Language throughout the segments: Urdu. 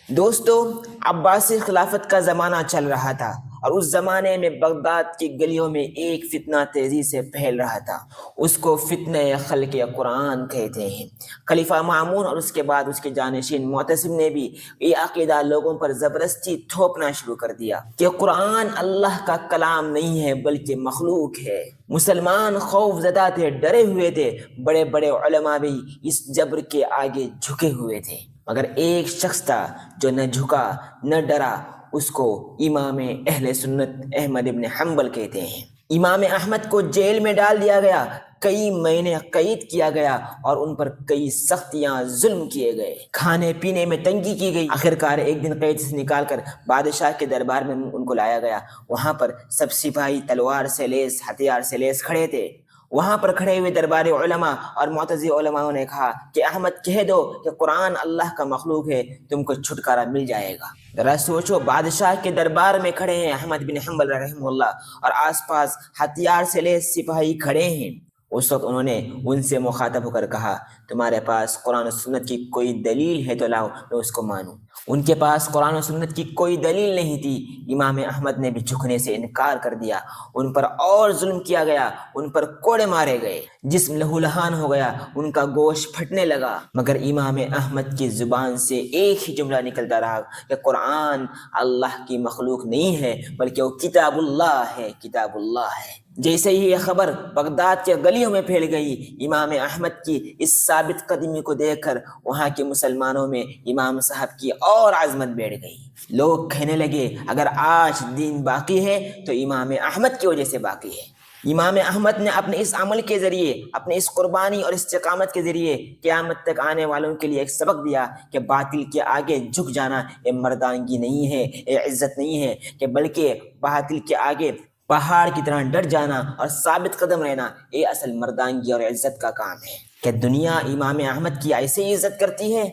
دوستو، عباسی خلافت کا زمانہ چل رہا تھا اور اس زمانے میں بغداد کی گلیوں میں ایک فتنہ تیزی سے پھیل رہا تھا۔ اس کو فتنہ خلق قرآن کہتے ہیں۔ خلیفہ مامون اور اس کے بعد اس کے جانشین معتصم نے بھی یہ عقیدہ لوگوں پر زبردستی تھوپنا شروع کر دیا کہ قرآن اللہ کا کلام نہیں ہے بلکہ مخلوق ہے۔ مسلمان خوف زدہ تھے، ڈرے ہوئے تھے۔ بڑے بڑے علماء بھی اس جبر کے آگے جھکے ہوئے تھے، مگر ایک شخص تھا جو نہ جھکا نہ ڈرا۔ اس کو امام اہل سنت احمد ابن حنبل کہتے ہیں۔ امام احمد کو جیل میں ڈال دیا گیا، کئی مہینے قید کیا گیا اور ان پر کئی سختیاں ظلم کیے گئے، کھانے پینے میں تنگی کی گئی۔ آخرکار ایک دن قید سے نکال کر بادشاہ کے دربار میں ان کو لایا گیا۔ وہاں پر سب سپاہی تلوار سے لیس، ہتھیار سے لیس کھڑے تھے۔ وہاں پر کھڑے ہوئے درباری علماء اور معتزی علماء نے کہا کہ احمد کہہ دو کہ قرآن اللہ کا مخلوق ہے، تم کو چھٹکارا مل جائے گا۔ ذرا سوچو، بادشاہ کے دربار میں کھڑے ہیں احمد بن حنبل رحمہ اللہ، اور آس پاس ہتھیار سے لیس سپاہی کھڑے ہیں۔ اس وقت انہوں نے ان سے مخاطب ہو کر کہا، تمہارے پاس قرآن و سنت کی کوئی دلیل ہے تو لاؤ، میں اس کو مانوں۔ ان کے پاس قرآن و سنت کی کوئی دلیل نہیں تھی۔ امام احمد نے بھی جھکنے سے انکار کر دیا۔ ان پر اور ظلم کیا گیا، ان پر کوڑے مارے گئے، جسم لہولہان ہو گیا، ان کا گوشت پھٹنے لگا۔ مگر امام احمد کی زبان سے ایک ہی جملہ نکلتا رہا کہ قرآن اللہ کی مخلوق نہیں ہے بلکہ وہ کتاب اللہ ہے، کتاب اللہ ہے۔ جیسے ہی یہ خبر بغداد کے گلیوں میں پھیل گئی، امام احمد کی اس ثابت قدمی کو دیکھ کر وہاں کے مسلمانوں میں امام صاحب کی اور عظمت بیٹھ گئی۔ لوگ کہنے لگے، اگر آج دین باقی ہے تو امام احمد کی وجہ سے باقی ہے۔ امام احمد نے اپنے اس عمل کے ذریعے، اپنے اس قربانی اور استقامت کے ذریعے قیامت تک آنے والوں کے لیے ایک سبق دیا کہ باطل کے آگے جھک جانا یہ مردانگی نہیں ہے، یہ عزت نہیں ہے، کہ بلکہ باطل کے آگے پہاڑ کی طرح ڈٹ جانا اور ثابت قدم رہنا یہ اصل مردانگی اور عزت کا کام ہے۔ کہ دنیا امام احمد کی ایسے ہی عزت کرتی ہے،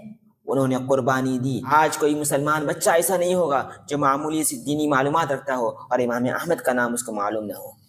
انہوں نے قربانی دی۔ آج کوئی مسلمان بچہ ایسا نہیں ہوگا جو معمولی سی دینی معلومات رکھتا ہو اور امام احمد کا نام اس کو معلوم نہ ہو۔